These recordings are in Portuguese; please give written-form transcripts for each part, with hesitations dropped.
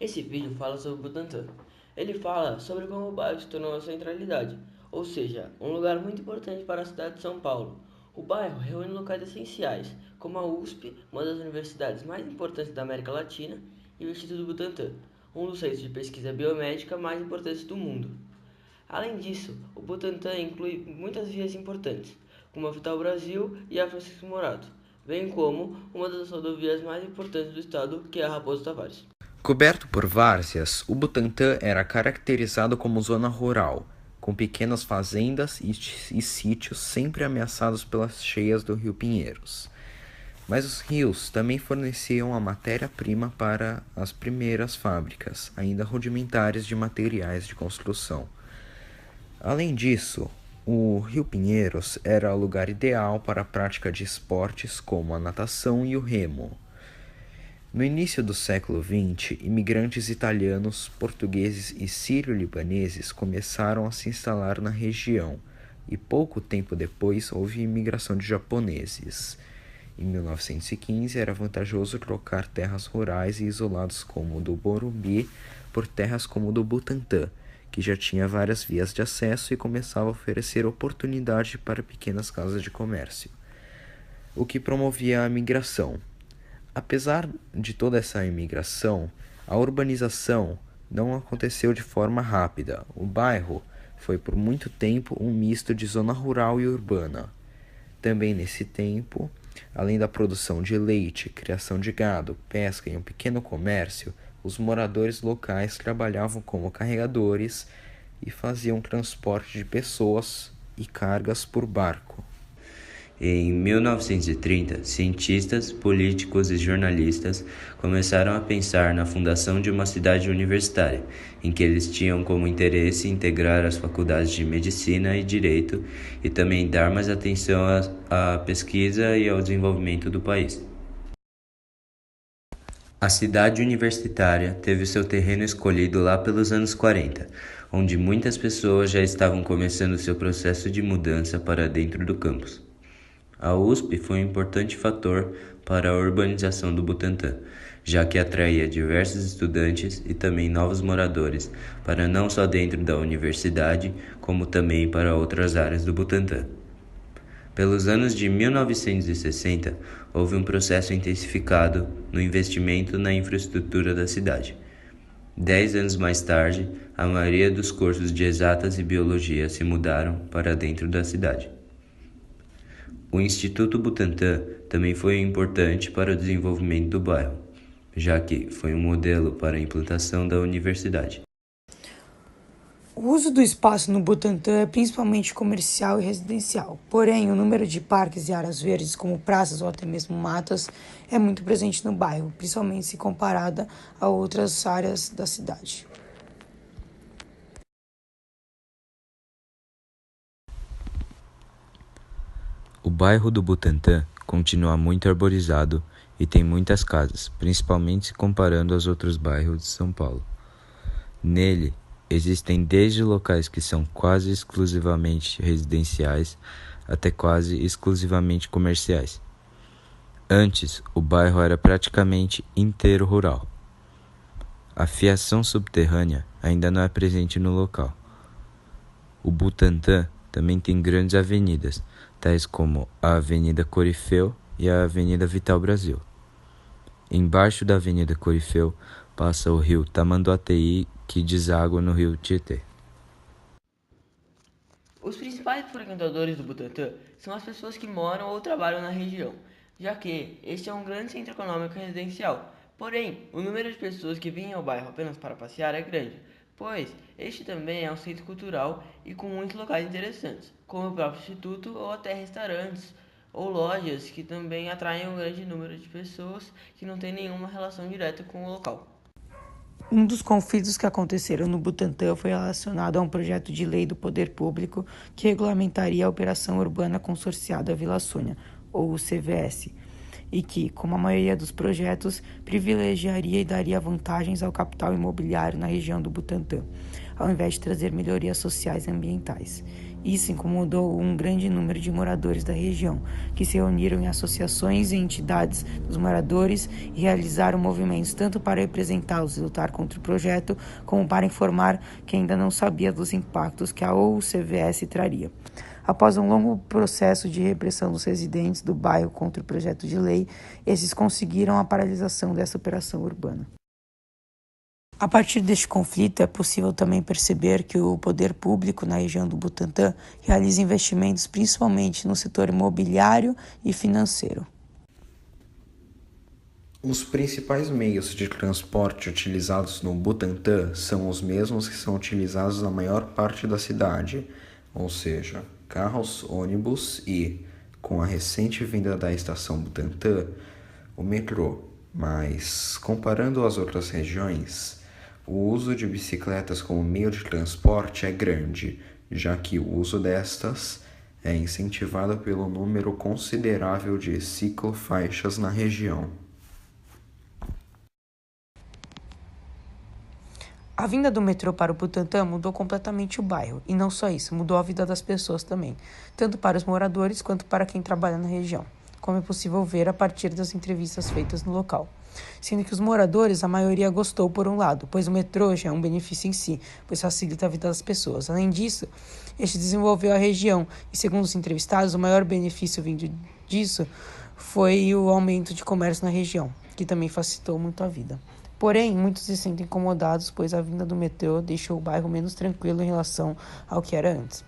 Esse vídeo fala sobre o Butantã. Ele fala sobre como o bairro se tornou uma centralidade, ou seja, um lugar muito importante para a cidade de São Paulo. O bairro reúne locais essenciais, como a USP, uma das universidades mais importantes da América Latina, e o Instituto Butantã, um dos centros de pesquisa biomédica mais importantes do mundo. Além disso, o Butantã inclui muitas vias importantes, como a Vital Brasil e a Francisco Morato, bem como uma das rodovias mais importantes do estado, que é a Raposo Tavares. Coberto por várzeas, o Butantã era caracterizado como zona rural, com pequenas fazendas e sítios sempre ameaçados pelas cheias do rio Pinheiros. Mas os rios também forneciam a matéria-prima para as primeiras fábricas, ainda rudimentares de materiais de construção. Além disso, o Rio Pinheiros era o lugar ideal para a prática de esportes como a natação e o remo. No início do século XX, imigrantes italianos, portugueses e sírio-libaneses começaram a se instalar na região, e pouco tempo depois houve imigração de japoneses. Em 1915, era vantajoso trocar terras rurais e isoladas como o do Morumbi por terras como o do Butantã, que já tinha várias vias de acesso e começava a oferecer oportunidade para pequenas casas de comércio, o que promovia a migração. Apesar de toda essa imigração, a urbanização não aconteceu de forma rápida. O bairro foi por muito tempo um misto de zona rural e urbana. Também nesse tempo, além da produção de leite, criação de gado, pesca e um pequeno comércio, os moradores locais trabalhavam como carregadores e faziam transporte de pessoas e cargas por barco. Em 1930, cientistas, políticos e jornalistas começaram a pensar na fundação de uma cidade universitária, em que eles tinham como interesse integrar as faculdades de medicina e direito e também dar mais atenção à pesquisa e ao desenvolvimento do país. A cidade universitária teve seu terreno escolhido lá pelos anos 40, onde muitas pessoas já estavam começando seu processo de mudança para dentro do campus. A USP foi um importante fator para a urbanização do Butantã, já que atraía diversos estudantes e também novos moradores para não só dentro da universidade, como também para outras áreas do Butantã. Pelos anos de 1960, houve um processo intensificado no investimento na infraestrutura da cidade. 10 anos mais tarde, a maioria dos cursos de exatas e biologia se mudaram para dentro da cidade. O Instituto Butantã também foi importante para o desenvolvimento do bairro, já que foi um modelo para a implantação da universidade. O uso do espaço no Butantã é principalmente comercial e residencial, porém o número de parques e áreas verdes, como praças ou até mesmo matas, é muito presente no bairro, principalmente se comparada a outras áreas da cidade. O bairro do Butantã continua muito arborizado e tem muitas casas, principalmente se comparando aos outros bairros de São Paulo. Nele, existem desde locais que são quase exclusivamente residenciais até quase exclusivamente comerciais. Antes, o bairro era praticamente inteiro rural. A fiação subterrânea ainda não é presente no local. O Butantã também tem grandes avenidas, tais como a Avenida Corifeu e a Avenida Vital Brasil. Embaixo da Avenida Corifeu passa o rio Tamanduateí, que deságua no rio Tietê. Os principais frequentadores do Butantã são as pessoas que moram ou trabalham na região, já que este é um grande centro econômico residencial. Porém, o número de pessoas que vêm ao bairro apenas para passear é grande, pois este também é um centro cultural e com muitos locais interessantes, como o próprio instituto ou até restaurantes ou lojas que também atraem um grande número de pessoas que não têm nenhuma relação direta com o local. Um dos conflitos que aconteceram no Butantã foi relacionado a um projeto de lei do poder público que regulamentaria a Operação Urbana Consorciada Vila Sônia, ou CVS, e que, como a maioria dos projetos, privilegiaria e daria vantagens ao capital imobiliário na região do Butantã. ao invés de trazer melhorias sociais e ambientais. Isso incomodou um grande número de moradores da região, que se reuniram em associações e entidades dos moradores e realizaram movimentos tanto para representá-los e lutar contra o projeto, como para informar que ainda não sabia dos impactos que a OUCVS traria. Após um longo processo de repressão dos residentes do bairro contra o projeto de lei, esses conseguiram a paralisação dessa operação urbana. A partir deste conflito, é possível também perceber que o poder público na região do Butantã realiza investimentos principalmente no setor imobiliário e financeiro. Os principais meios de transporte utilizados no Butantã são os mesmos que são utilizados na maior parte da cidade, ou seja, carros, ônibus e, com a recente vinda da estação Butantã, o metrô. Mas, comparando as outras regiões, o uso de bicicletas como meio de transporte é grande, já que o uso destas é incentivado pelo número considerável de ciclofaixas na região. A vinda do metrô para o Butantã mudou completamente o bairro, e não só isso, mudou a vida das pessoas também, tanto para os moradores quanto para quem trabalha na região, como é possível ver a partir das entrevistas feitas no local. Sendo que os moradores, a maioria gostou por um lado, pois o metrô já é um benefício em si, pois facilita a vida das pessoas. Além disso, este desenvolveu a região e, segundo os entrevistados, o maior benefício vindo disso foi o aumento de comércio na região, que também facilitou muito a vida. Porém, muitos se sentem incomodados, pois a vinda do metrô deixou o bairro menos tranquilo em relação ao que era antes.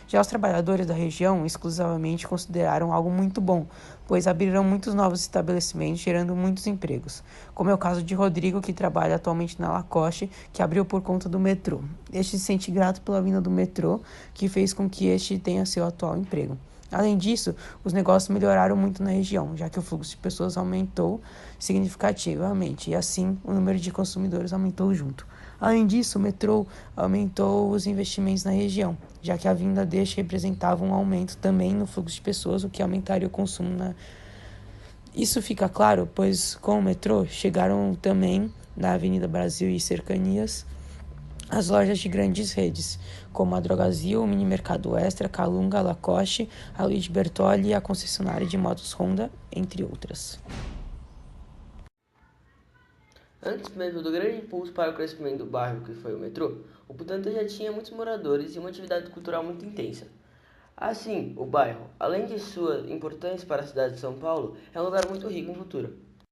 Já os trabalhadores da região exclusivamente consideraram algo muito bom, pois abriram muitos novos estabelecimentos, gerando muitos empregos, como é o caso de Rodrigo, que trabalha atualmente na Lacoste, que abriu por conta do metrô. Este se sente grato pela vinda do metrô, que fez com que este tenha seu atual emprego. Além disso, os negócios melhoraram muito na região, já que o fluxo de pessoas aumentou significativamente, e assim o número de consumidores aumentou junto. Além disso, o metrô aumentou os investimentos na região, já que a vinda deste representava um aumento também no fluxo de pessoas, o que aumentaria o consumo. Isso fica claro, pois com o metrô chegaram também na Avenida Brasil e cercanias as lojas de grandes redes, como a Drogazil, o Mini Mercado Extra, Calunga, Lacoste, a Luigi Bertolli e a concessionária de motos Honda, entre outras. Antes mesmo do grande impulso para o crescimento do bairro, que foi o metrô, o Butantã já tinha muitos moradores e uma atividade cultural muito intensa. Assim, o bairro, além de sua importância para a cidade de São Paulo, é um lugar muito rico em cultura.